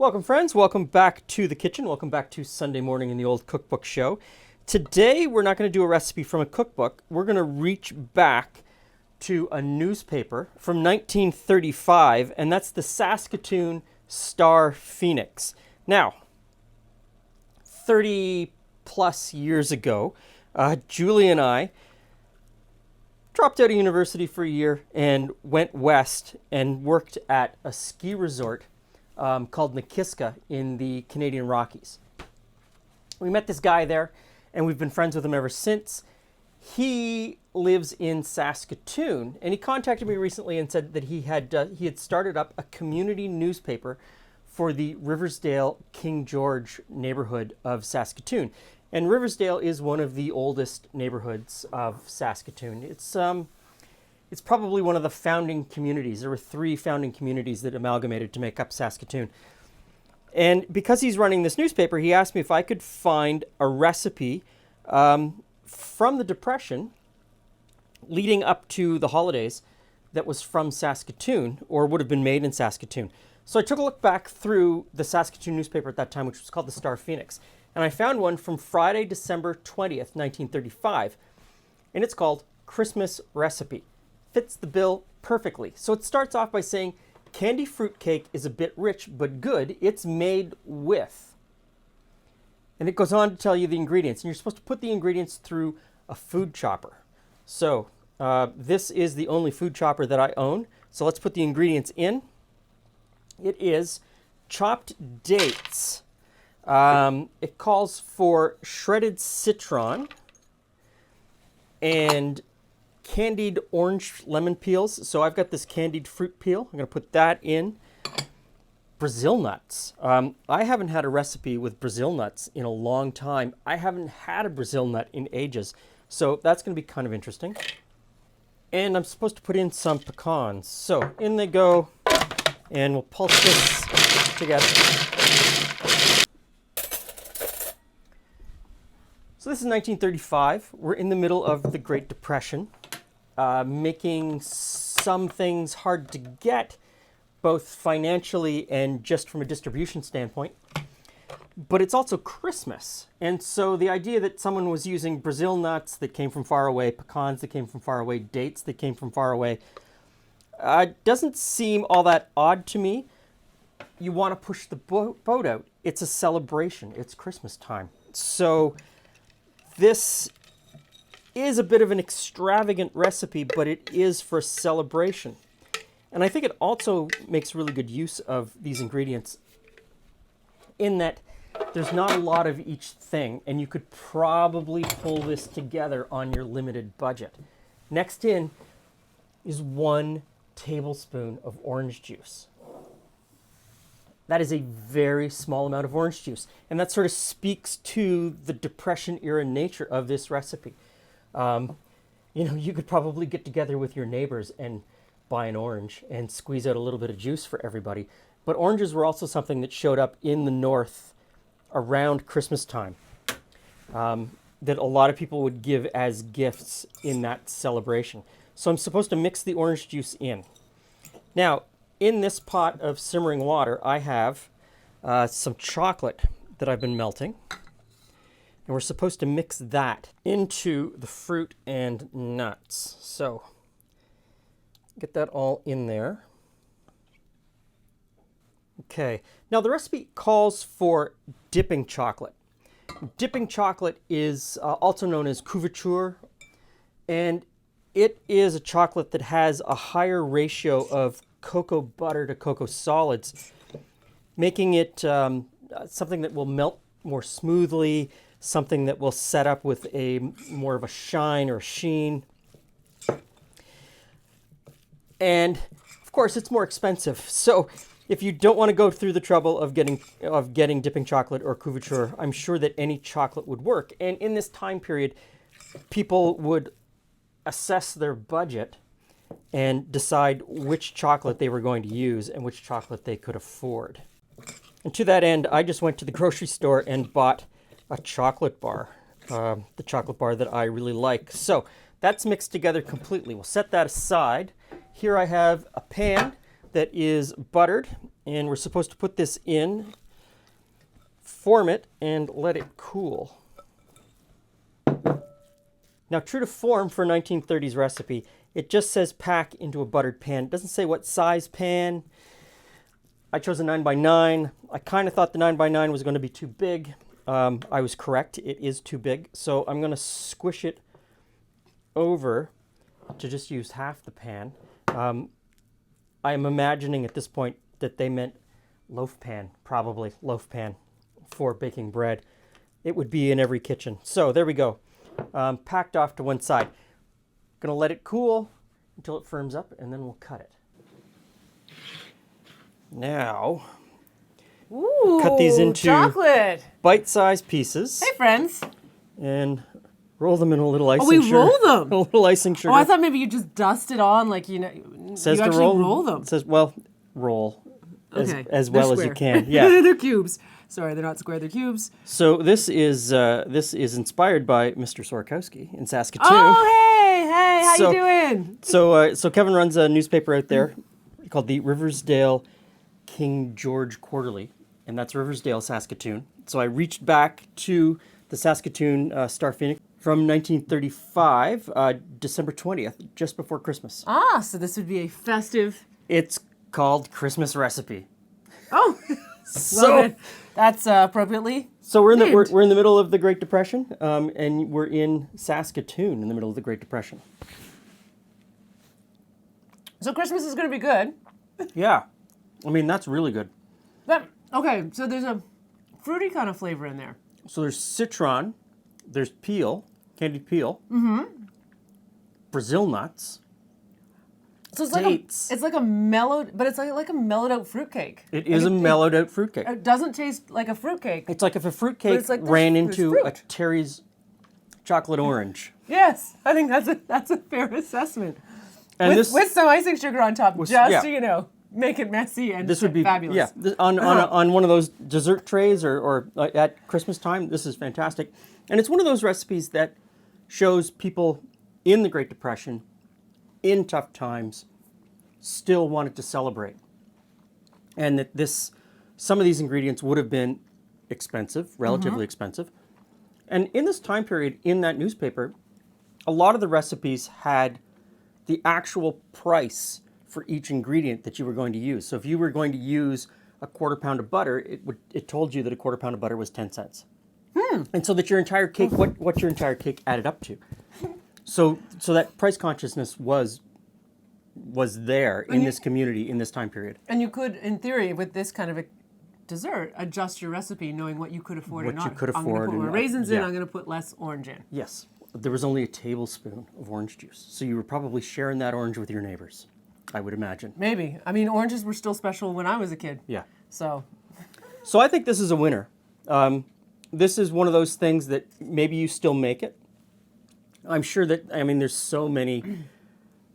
Welcome, friends. Welcome back to the kitchen. Welcome back to Sunday morning in the old cookbook show. Today, we're not going to do a recipe from a cookbook. We're going to reach back to a newspaper from 1935, and that's the Saskatoon Star Phoenix. Now, 30 plus years ago, Julie and I dropped out of university for a year and went west and worked at a ski resort called Nakiska in the Canadian Rockies. We met this guy there, and we've been friends with him ever since. He lives in Saskatoon, and he contacted me recently and said that he had started up a community newspaper for the Riversdale King George neighborhood of Saskatoon. And Riversdale is one of the oldest neighborhoods of Saskatoon. It's probably one of the founding communities. There were 3 founding communities that amalgamated to make up Saskatoon. And because he's running this newspaper, he asked me if I could find a recipe from the Depression leading up to the holidays that was from Saskatoon or would have been made in Saskatoon. So I took a look back through the Saskatoon newspaper at that time, which was called the Star Phoenix. And I found one from Friday, December 20th, 1935. And it's called Christmas Recipe. Fits the bill perfectly. So it starts off by saying, candy fruit cake is a bit rich but good. It's made with. And it goes on to tell you the ingredients. And you're supposed to put the ingredients through a food chopper. So this is the only food chopper that I own. So let's put the ingredients in. It is chopped dates. It calls for shredded citron and candied orange lemon peels. So I've got this candied fruit peel. I'm going to put that in. Brazil nuts. I haven't had a recipe with Brazil nuts in a long time. I haven't had a Brazil nut in ages. So that's going to be kind of interesting. And I'm supposed to put in some pecans. So in they go. And we'll pulse this together. So this is 1935. We're in the middle of the Great Depression, making some things hard to get, both financially and just from a distribution standpoint. But it's also Christmas. And so the idea that someone was using Brazil nuts that came from far away, pecans that came from far away, dates that came from far away, doesn't seem all that odd to me. You want to push the boat out. It's a celebration. It's Christmas time. So this is a bit of an extravagant recipe, but it is for celebration. And I think it also makes really good use of these ingredients in that there's not a lot of each thing, and you could probably pull this together on your limited budget. Next in is 1 tablespoon of orange juice. That is a very small amount of orange juice, and that sort of speaks to the Depression era nature of this recipe. You could probably get together with your neighbors and buy an orange and squeeze out a little bit of juice for everybody. But oranges were also something that showed up in the North around Christmas time, that a lot of people would give as gifts in that celebration. So I'm supposed to mix the orange juice in. Now, in this pot of simmering water, I have some chocolate that I've been melting. And we're supposed to mix that into the fruit and nuts. So, get that all in there. Okay, now the recipe calls for dipping chocolate. Dipping chocolate is also known as couverture, and it is a chocolate that has a higher ratio of cocoa butter to cocoa solids, making it something that will melt more smoothly, something that will set up with a more of a shine or sheen. And of course, it's more expensive. So if you don't want to go through the trouble of getting dipping chocolate or couverture, I'm sure that any chocolate would work. And in this time period, people would assess their budget and decide which chocolate they were going to use and which chocolate they could afford. And to that end, I just went to the grocery store and bought a chocolate bar, the chocolate bar that I really like. So that's mixed together completely. We'll set that aside. Here I have a pan that is buttered, And we're supposed to put this in, form it, and let it cool. Now, true to form for a 1930s recipe, it just says pack into a buttered pan. It doesn't say what size pan. I chose a 9x9. I kind of thought the 9x9 was going to be too big. I was correct. It is too big. So I'm going to squish it over to just use half the pan. I am imagining at this point that they meant loaf pan, probably loaf pan for baking bread. It would be in every kitchen. So there we go. Packed off to one side. Going to let it cool until it firms up, and then we'll cut it. Now, ooh, cut these into chocolate bite-sized pieces. Hey, friends. And roll them in a little icing Oh, we sugar. roll them? A little icing sugar. Oh, I thought maybe you just dust it on, like, you know, Says you to actually roll them. It says, well, roll Okay. as They're well as you square. can. Yeah. They're cubes. Sorry, they're not square, they're cubes. So this is inspired by Mr. Sorokowski in Saskatoon. Oh, hey, how So- you doing? So Kevin runs a newspaper out there called the Riversdale King George Quarterly, and that's Riversdale, Saskatoon. So I reached back to the Saskatoon Star Phoenix from 1935, December 20th, just before Christmas. Ah, so this would be a festive... It's called Christmas Recipe. Oh, So, that's appropriately. so we're in the named. we're in the middle of the Great Depression, and we're in Saskatoon in the middle of the Great Depression. So Christmas is going to be good. Yeah, I mean that's really good. Okay, so there's a fruity kind of flavor in there. So there's citron, there's peel, candied peel, Brazil nuts. So it's Dates. like a mellowed, but it's like a mellowed out fruitcake. It is a mellowed out fruitcake. It doesn't taste like a fruitcake. It's like if a fruitcake it's like ran there's into fruit. a Terry's chocolate orange. Yes, I think that's a fair assessment. And With some icing sugar on top, just yeah. to, you know, make it messy and this would be fabulous. Yeah, on one of those dessert trays or at Christmas time. This is fantastic, and it's one of those recipes that shows people in the Great Depression, in tough times, still wanted to celebrate, and that some of these ingredients would have been expensive, relatively expensive, and in this time period in that newspaper, a lot of the recipes had the actual price for each ingredient that you were going to use. So if you were going to use a quarter pound of butter, it told you that a quarter pound of butter was 10 cents. And so that your entire cake, what your entire cake added up to. So that price consciousness was there in this community in this time period. And you could, in theory, with this kind of a dessert, adjust your recipe knowing what you could afford and What not. you could I'm going afford to put and more not- raisins in, yeah. I'm going to put less orange in. Yes, there was only a tablespoon of orange juice. So you were probably sharing that orange with your neighbors, I would imagine. Maybe. I mean, oranges were still special when I was a kid. Yeah. So, So I think this is a winner. This is one of those things that maybe you still make it. I'm sure that, there's so many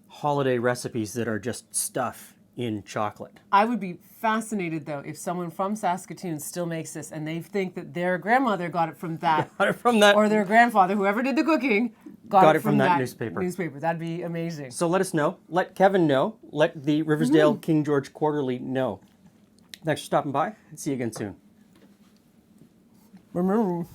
holiday recipes that are just stuff in chocolate. I would be fascinated, though, if someone from Saskatoon still makes this and they think that their grandmother got it from that, Got it from that. or their grandfather, whoever did the cooking, got it from that that newspaper. That'd be amazing. So let us know. Let Kevin know. Let the Riversdale King George Quarterly know. Thanks for stopping by. See you again soon. Remember.